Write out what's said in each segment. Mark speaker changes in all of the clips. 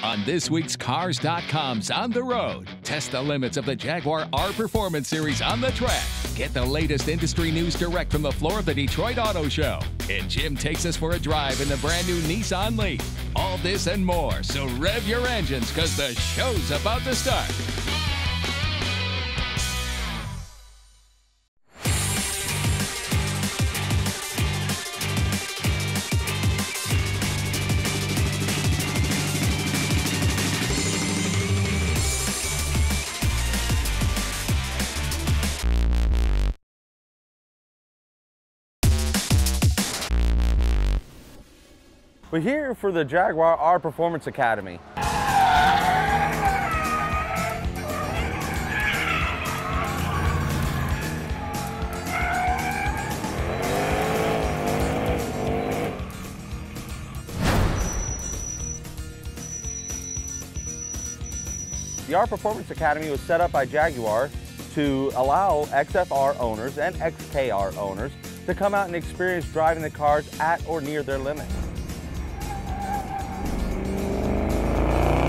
Speaker 1: On this week's Cars.com's On the Road, test the limits of the Jaguar R Performance Series on the track. Get the latest industry news direct from the floor of the Detroit Auto Show. And Jim takes us for a drive in the brand new Nissan Leaf. All this and more, so rev your engines because the show's about to start.
Speaker 2: We're here for the Jaguar R Performance Academy. The R Performance Academy was set up by Jaguar to allow XFR owners and XKR owners to come out and experience driving the cars at or near their limits.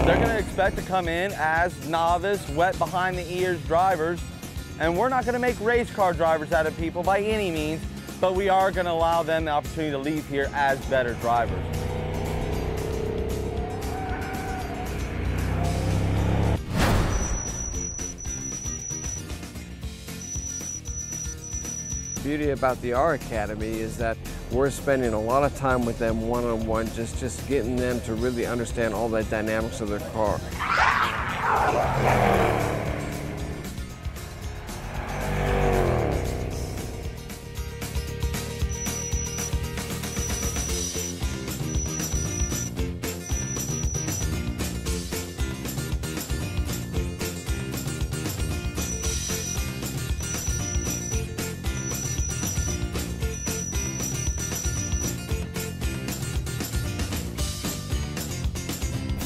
Speaker 2: They're going to expect to come in as novice, wet behind the ears drivers, and we're not going to make race car drivers out of people by any means, but we are going to allow them the opportunity to leave here as better drivers.
Speaker 3: The beauty about the R Academy is that we're spending a lot of time with them one-on-one, just getting them to really understand all the dynamics of their car.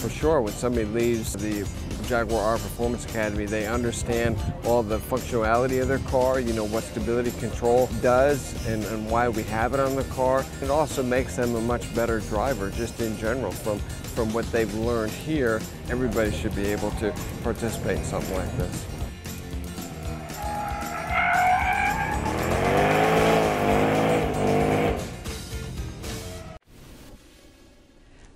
Speaker 3: For sure, when somebody leaves the Jaguar R Performance Academy, they understand all the functionality of their car, you know, what stability control does and why we have it on the car. It also makes them a much better driver just in general. From what they've learned here, everybody should be able to participate in something like this.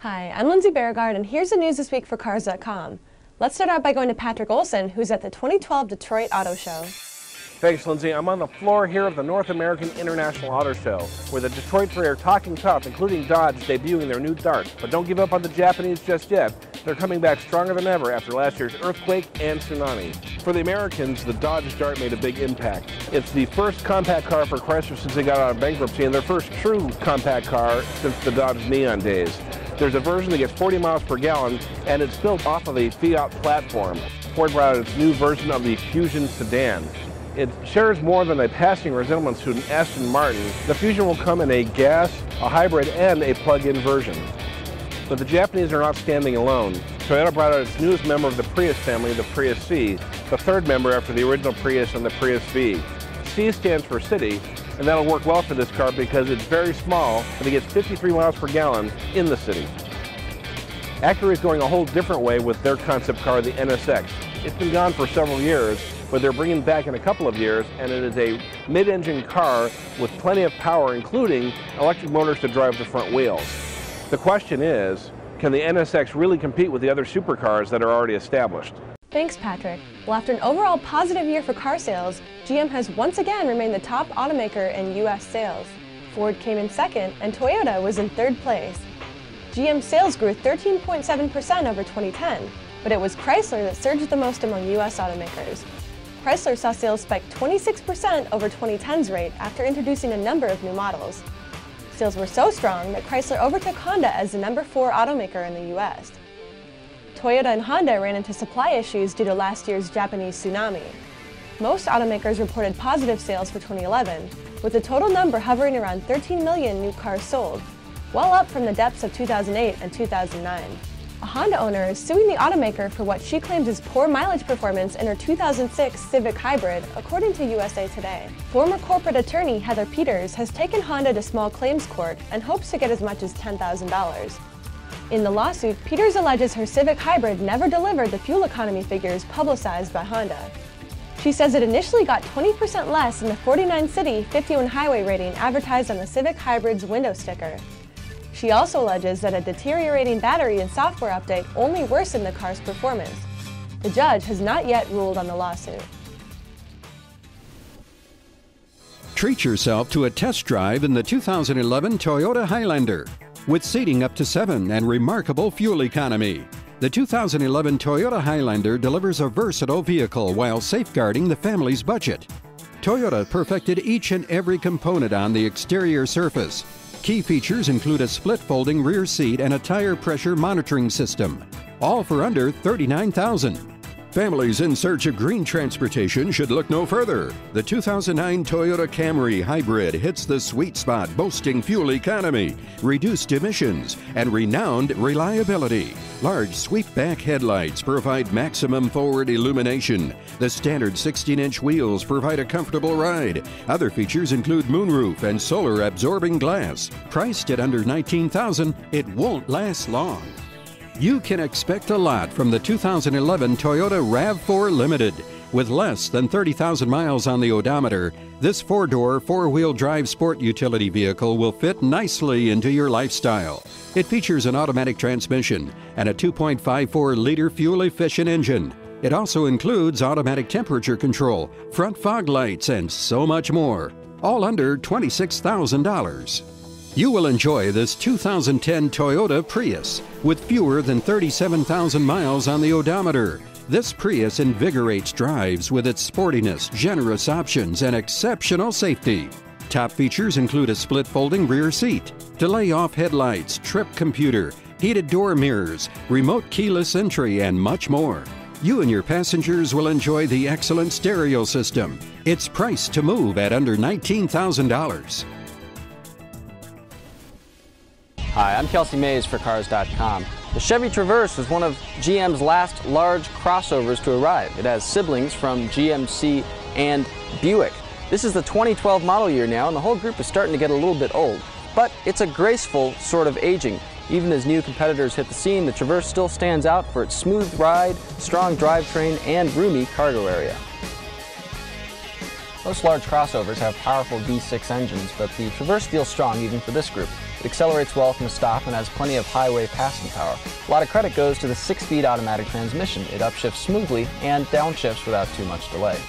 Speaker 4: Hi, I'm Lindsay Beauregard, and here's the news this week for Cars.com. Let's start out by going to Patrick Olson, who's at the 2012 Detroit Auto Show.
Speaker 5: Thanks, Lindsay. I'm on the floor here of the North American International Auto Show, where the Detroit Three are talking tough, including Dodge debuting their new Dart. But don't give up on the Japanese just yet. They're coming back stronger than ever after last year's earthquake and tsunami. For the Americans, the Dodge Dart made a big impact. It's the first compact car for Chrysler since they got out of bankruptcy, and their first true compact car since the Dodge Neon days. There's a version that gets 40 miles per gallon, and it's built off of the Fiat platform. Ford brought out its new version of the Fusion sedan. It shares more than a passing resemblance to an Aston Martin. The Fusion will come in a gas, a hybrid, and a plug-in version. But the Japanese are not standing alone. Toyota brought out its newest member of the Prius family, the Prius C, the third member after the original Prius and the Prius V. C stands for City, and that'll work well for this car because it's very small, and it gets 53 miles per gallon in the city. Acura is going a whole different way with their concept car, the NSX. It's been gone for several years, but they're bringing it back in a couple of years, and it is a mid-engine car with plenty of power, including electric motors to drive the front wheels. The question is, can the NSX really compete with the other supercars that are already established?
Speaker 4: Thanks, Patrick. Well, after an overall positive year for car sales, GM has once again remained the top automaker in U.S. sales. Ford came in second, and Toyota was in third place. GM sales grew 13.7% over 2010, but it was Chrysler that surged the most among U.S. automakers. Chrysler saw sales spike 26% over 2010's rate after introducing a number of new models. Sales were so strong that Chrysler overtook Honda as the #4 automaker in the U.S. Toyota and Honda ran into supply issues due to last year's Japanese tsunami. Most automakers reported positive sales for 2011, with the total number hovering around 13 million new cars sold, well up from the depths of 2008 and 2009. A Honda owner is suing the automaker for what she claims is poor mileage performance in her 2006 Civic Hybrid, according to USA Today. Former corporate attorney Heather Peters has taken Honda to small claims court and hopes to get as much as $10,000. In the lawsuit, Peters alleges her Civic Hybrid never delivered the fuel economy figures publicized by Honda. She says it initially got 20% less than the 49-city, 51-highway rating advertised on the Civic Hybrid's window sticker. She also alleges that a deteriorating battery and software update only worsened the car's performance. The judge has not yet ruled on the lawsuit.
Speaker 6: Treat yourself to a test drive in the 2011 Toyota Highlander. With seating up to 7 and remarkable fuel economy, the 2011 Toyota Highlander delivers a versatile vehicle while safeguarding the family's budget. Toyota perfected each and every component on the exterior surface. Key features include a split-folding rear seat and a tire pressure monitoring system, all for under $39,000. Families in search of green transportation should look no further. The 2009 Toyota Camry Hybrid hits the sweet spot, boasting fuel economy, reduced emissions, and renowned reliability. Large sweep-back headlights provide maximum forward illumination. The standard 16-inch wheels provide a comfortable ride. Other features include moonroof and solar-absorbing glass. Priced at under $19,000, it won't last long. You can expect a lot from the 2011 Toyota RAV4 Limited. With less than 30,000 miles on the odometer, this 4-door, 4-wheel drive sport utility vehicle will fit nicely into your lifestyle. It features an automatic transmission and a 2.54-liter fuel-efficient engine. It also includes automatic temperature control, front fog lights, and so much more, all under $26,000. You will enjoy this 2010 Toyota Prius with fewer than 37,000 miles on the odometer. This Prius invigorates drives with its sportiness, generous options, and exceptional safety. Top features include a split-folding rear seat, delay-off headlights, trip computer, heated door mirrors, remote keyless entry, and much more. You and your passengers will enjoy the excellent stereo system. It's priced to move at under $19,000.
Speaker 7: Hi, I'm Kelsey Mays for Cars.com. The Chevy Traverse was one of GM's last large crossovers to arrive. It has siblings from GMC and Buick. This is the 2012 model year now, and the whole group is starting to get a little bit old. But it's a graceful sort of aging. Even as new competitors hit the scene, the Traverse still stands out for its smooth ride, strong drivetrain, and roomy cargo area. Most large crossovers have powerful V6 engines, but the Traverse feels strong even for this group. It accelerates well from a stop and has plenty of highway passing power. A lot of credit goes to the 6-speed automatic transmission. It upshifts smoothly and downshifts without too much delay.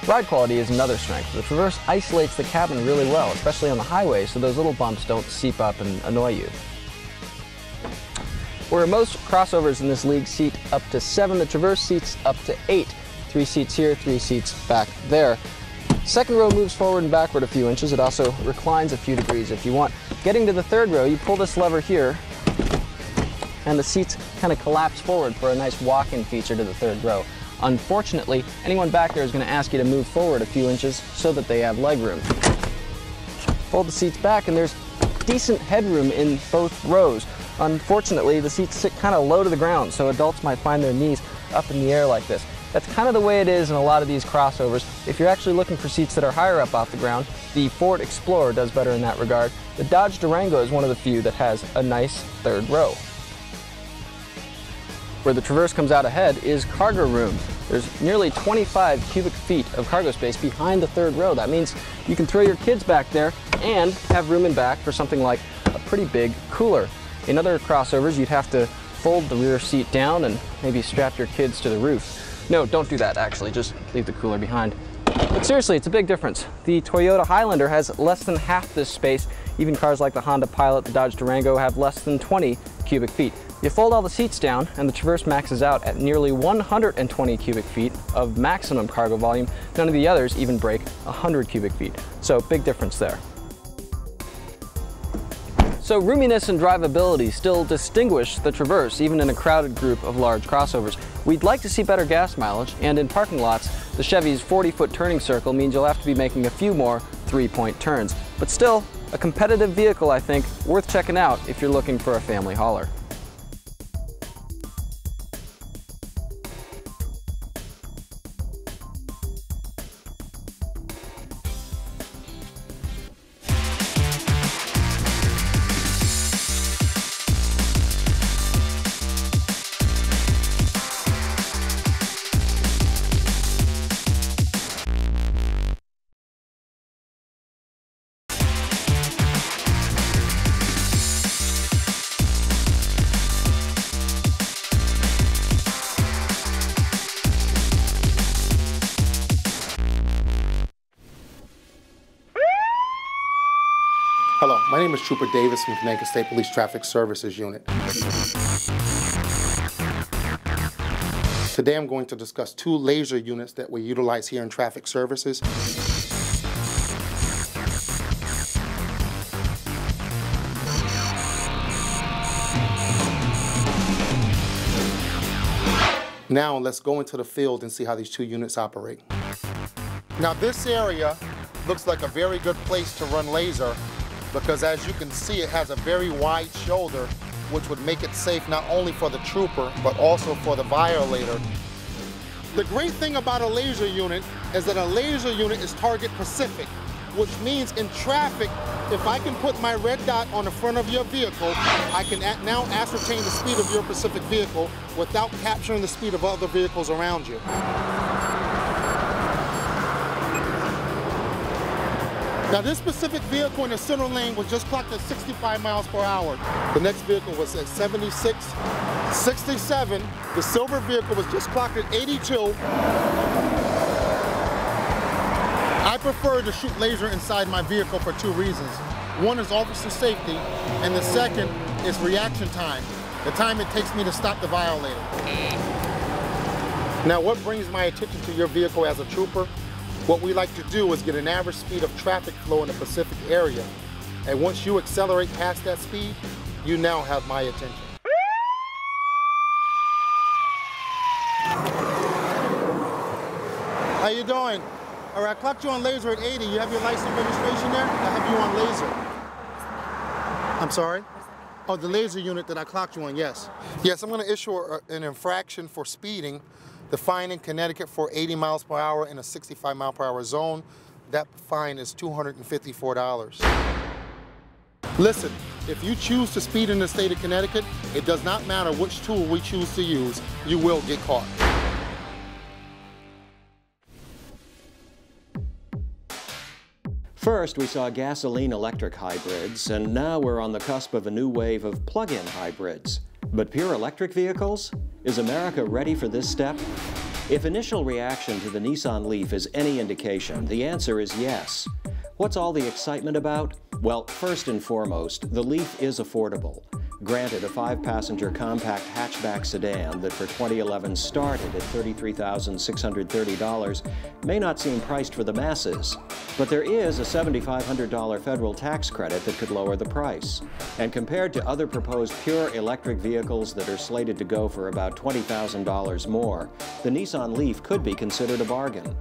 Speaker 7: Ride quality is another strength. The Traverse isolates the cabin really well, especially on the highway, so those little bumps don't seep up and annoy you. Where most crossovers in this league seat up to 7, the Traverse seats up to 8. 3 seats here, 3 seats back there. Second row moves forward and backward a few inches. It also reclines a few degrees if you want. Getting to the third row, you pull this lever here, and the seats kind of collapse forward for a nice walk-in feature to the third row. Unfortunately, anyone back there is going to ask you to move forward a few inches so that they have leg room. Fold the seats back, and there's decent headroom in both rows. Unfortunately, the seats sit kind of low to the ground, so adults might find their knees up in the air like this. That's kind of the way it is in a lot of these crossovers. If you're actually looking for seats that are higher up off the ground, the Ford Explorer does better in that regard. The Dodge Durango is one of the few that has a nice third row. Where the Traverse comes out ahead is cargo room. There's nearly 25 cubic feet of cargo space behind the third row. That means you can throw your kids back there and have room in back for something like a pretty big cooler. In other crossovers, you'd have to fold the rear seat down and maybe strap your kids to the roof. No, don't do that actually, just leave the cooler behind. But seriously, it's a big difference. The Toyota Highlander has less than half this space. Even cars like the Honda Pilot, the Dodge Durango have less than 20 cubic feet. You fold all the seats down and the Traverse maxes out at nearly 120 cubic feet of maximum cargo volume. None of the others even break 100 cubic feet. So big difference there. So roominess and drivability still distinguish the Traverse, even in a crowded group of large crossovers. We'd like to see better gas mileage, and in parking lots, the Chevy's 40-foot turning circle means you'll have to be making a few more 3-point turns. But still, a competitive vehicle, I think, worth checking out if you're looking for a family hauler.
Speaker 8: My name is Trooper Davis from Connecticut State Police Traffic Services Unit. Today I'm going to discuss 2 laser units that we utilize here in traffic services. Now let's go into the field and see how these 2 units operate. Now this area looks like a very good place to run laser because as you can see it has a very wide shoulder which would make it safe not only for the trooper but also for the violator. The great thing about a laser unit is that a laser unit is target specific, which means in traffic, if I can put my red dot on the front of your vehicle, I can now ascertain the speed of your specific vehicle without capturing the speed of other vehicles around you. Now this specific vehicle in the center lane was just clocked at 65 miles per hour. The next vehicle was at 76, 67. The silver vehicle was just clocked at 82. I prefer to shoot laser inside my vehicle for 2 reasons. One is officer safety, and the second is reaction time, the time it takes me to stop the violator. Now what brings my attention to your vehicle as a trooper? What we like to do is get an average speed of traffic flow in the Pacific area. And once you accelerate past that speed, you now have my attention. How you doing? All right, I clocked you on laser at 80. You have your license registration there? I have you on laser. I'm sorry? Oh, the laser unit that I clocked you on, yes. Yes, I'm going to issue an infraction for speeding. The fine in Connecticut for 80 miles per hour in a 65 mile per hour zone, that fine is $254. Listen, if you choose to speed in the state of Connecticut, it does not matter which tool we choose to use, you will get caught.
Speaker 9: First, we saw gasoline-electric hybrids, and now we're on the cusp of a new wave of plug-in hybrids. But pure electric vehicles? Is America ready for this step? If initial reaction to the Nissan Leaf is any indication, the answer is yes. What's all the excitement about? Well, first and foremost, the Leaf is affordable. Granted, a 5-passenger compact hatchback sedan that for 2011 started at $33,630 may not seem priced for the masses, but there is a $7,500 federal tax credit that could lower the price. And compared to other proposed pure electric vehicles that are slated to go for about $20,000 more, the Nissan Leaf could be considered a bargain.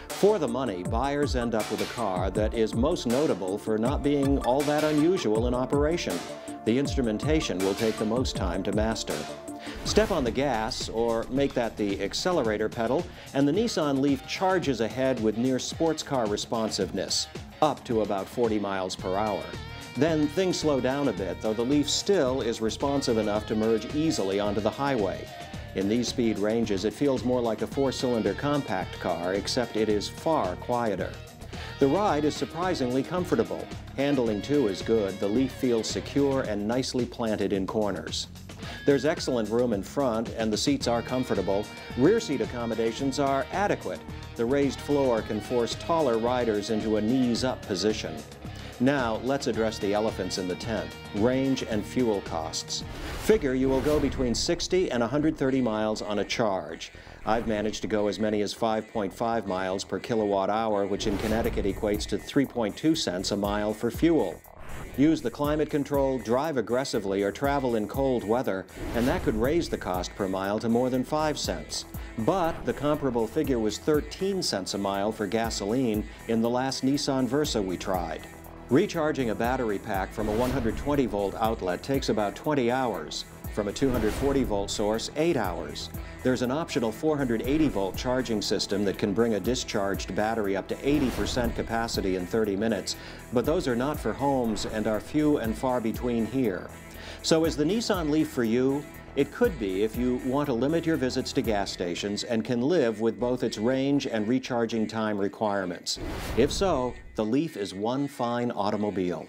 Speaker 9: For the money, buyers end up with a car that is most notable for not being all that unusual in operation. The instrumentation will take the most time to master. Step on the gas, or make that the accelerator pedal, and the Nissan Leaf charges ahead with near sports car responsiveness, up to about 40 miles per hour. Then things slow down a bit, though the Leaf still is responsive enough to merge easily onto the highway. In these speed ranges, it feels more like a 4-cylinder compact car, except it is far quieter. The ride is surprisingly comfortable. Handling too is good. The Leaf feels secure and nicely planted in corners. There's excellent room in front, and the seats are comfortable. Rear seat accommodations are adequate. The raised floor can force taller riders into a knees-up position. Now, let's address the elephants in the tent, range and fuel costs. Figure you will go between 60 and 130 miles on a charge. I've managed to go as many as 5.5 miles per kilowatt hour, which in Connecticut equates to 3.2 cents a mile for fuel. Use the climate control, drive aggressively, or travel in cold weather, and that could raise the cost per mile to more than 5 cents. But the comparable figure was 13 cents a mile for gasoline in the last Nissan Versa we tried. Recharging a battery pack from a 120-volt outlet takes about 20 hours. From a 240-volt source, 8 hours. There's an optional 480-volt charging system that can bring a discharged battery up to 80% capacity in 30 minutes, but those are not for homes and are few and far between here. So is the Nissan Leaf for you? It could be if you want to limit your visits to gas stations and can live with both its range and recharging time requirements. If so, the Leaf is one fine automobile.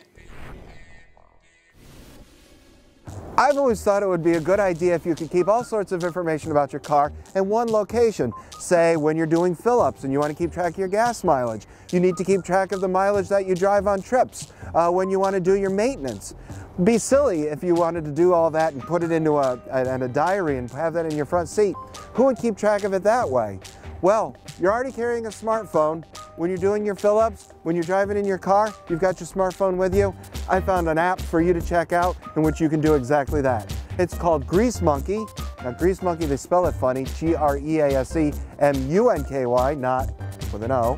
Speaker 10: I've always thought it would be a good idea if you could keep all sorts of information about your car in one location. Say when you're doing fill-ups and you want to keep track of your gas mileage. You need to keep track of the mileage that you drive on trips when you want to do your maintenance. It'd be silly if you wanted to do all that and put it into a diary and have that in your front seat. Who would keep track of it that way? Well, you're already carrying a smartphone. When you're doing your fill-ups, when you're driving in your car, you've got your smartphone with you. I found an app for you to check out in which you can do exactly that. It's called Grease Monkey. Now, Grease Monkey, they spell it funny, G-R-E-A-S-E-M-U-N-K-Y, not with an O.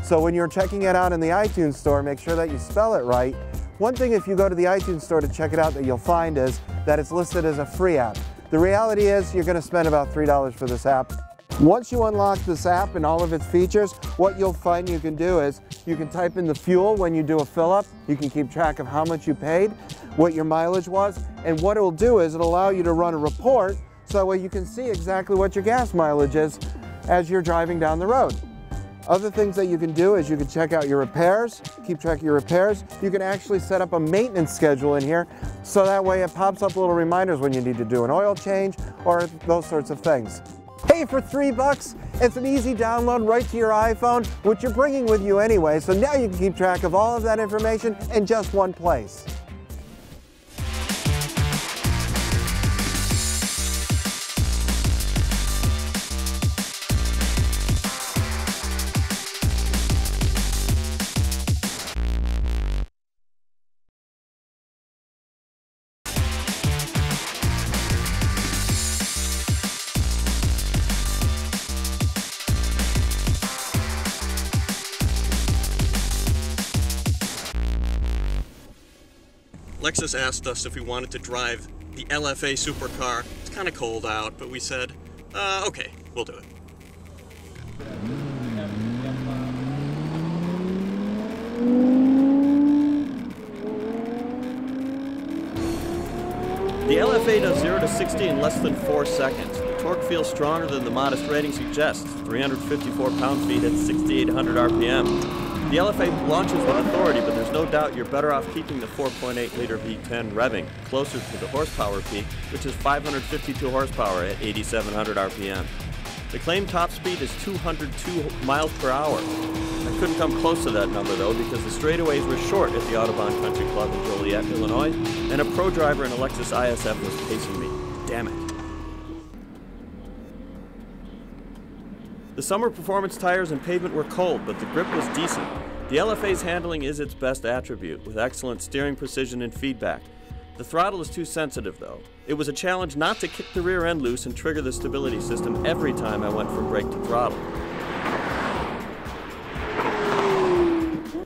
Speaker 10: So when you're checking it out in the iTunes store, make sure that you spell it right. One thing, if you go to the iTunes store to check it out, that you'll find is that it's listed as a free app. The reality is you're going to spend about $3 for this app. Once you unlock this app and all of its features, what you'll find you can do is you can type in the fuel when you do a fill-up. You can keep track of how much you paid, what your mileage was, and what it'll do is it'll allow you to run a report so that way you can see exactly what your gas mileage is as you're driving down the road. Other things that you can do is you can check out your repairs, keep track of your repairs. You can actually set up a maintenance schedule in here so that way it pops up little reminders when you need to do an oil change or those sorts of things. Hey, for $3, it's an easy download right to your iPhone, which you're bringing with you anyway, so now you can keep track of all of that information in just one place.
Speaker 11: Lexus asked us if we wanted to drive the LFA supercar. It's kind of cold out, but we said, okay, we'll do it. The LFA does 0 to 60 in less than 4 seconds. The torque feels stronger than the modest rating suggests, 354 pound-feet at 6,800 RPM. The LFA launches with authority, but there's no doubt you're better off keeping the 4.8-liter V10 revving closer to the horsepower peak, which is 552 horsepower at 8,700 RPM. The claimed top speed is 202 miles per hour. I couldn't come close to that number, though, because the straightaways were short at the Audubon Country Club in Joliet, Illinois, and a pro driver in a Lexus ISF was pacing me. Damn it. The summer performance tires and pavement were cold, but the grip was decent. The LFA's handling is its best attribute, with excellent steering precision and feedback. The throttle is too sensitive, though. It was a challenge not to kick the rear end loose and trigger the stability system every time I went from brake to throttle.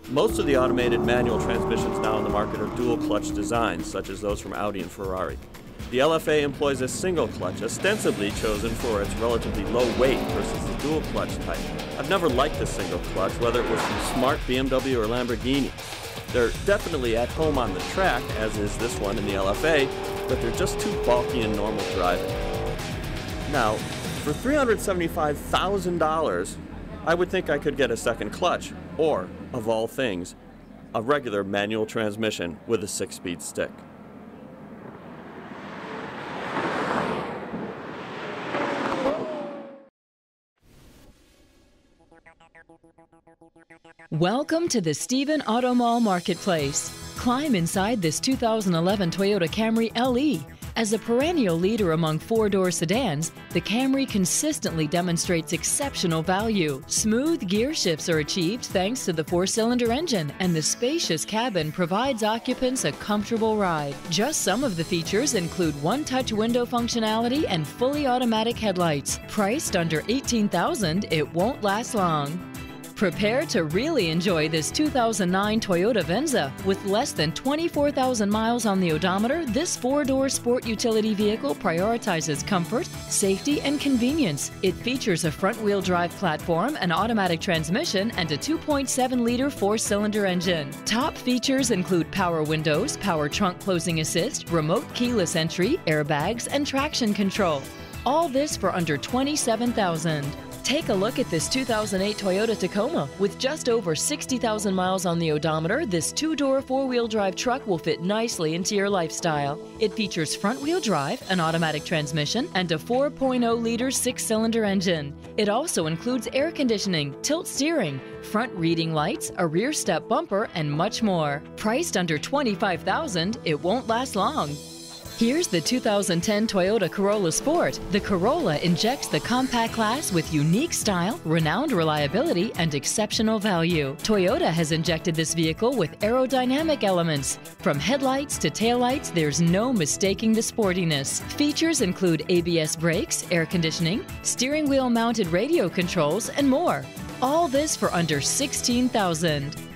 Speaker 11: Most of the automated manual transmissions now on the market are dual clutch designs, such as those from Audi and Ferrari. The LFA employs a single clutch, ostensibly chosen for its relatively low weight versus the dual clutch type. I've never liked the single clutch, whether it was from Smart, BMW, or Lamborghini. They're definitely at home on the track, as is this one in the LFA, but they're just too bulky in normal driving. Now, for $375,000, I would think I could get a second clutch, or, of all things, a regular manual transmission with a 6-speed stick.
Speaker 12: Welcome to the Stephen Auto Mall Marketplace. Climb inside this 2011 Toyota Camry LE. As a perennial leader among four-door sedans, the Camry consistently demonstrates exceptional value. Smooth gear shifts are achieved thanks to the 4-cylinder engine, and the spacious cabin provides occupants a comfortable ride. Just some of the features include one-touch window functionality and fully automatic headlights. Priced under $18,000, it won't last long. Prepare to really enjoy this 2009 Toyota Venza. With less than 24,000 miles on the odometer, this four-door sport utility vehicle prioritizes comfort, safety, and convenience. It features a front-wheel drive platform, an automatic transmission, and a 2.7-liter 4-cylinder engine. Top features include power windows, power trunk closing assist, remote keyless entry, airbags, and traction control. All this for under $27,000. Take a look at this 2008 Toyota Tacoma. With just over 60,000 miles on the odometer, this two-door four-wheel drive truck will fit nicely into your lifestyle. It features front-wheel drive, an automatic transmission, and a 4.0-liter six-cylinder engine. It also includes air conditioning, tilt steering, front reading lights, a rear step bumper, and much more. Priced under $25,000, it won't last long. Here's the 2010 Toyota Corolla Sport. The Corolla injects the compact class with unique style, renowned reliability, and exceptional value. Toyota has injected this vehicle with aerodynamic elements. From headlights to taillights, there's no mistaking the sportiness. Features include ABS brakes, air conditioning, steering wheel mounted radio controls, and more. All this for under $16,000.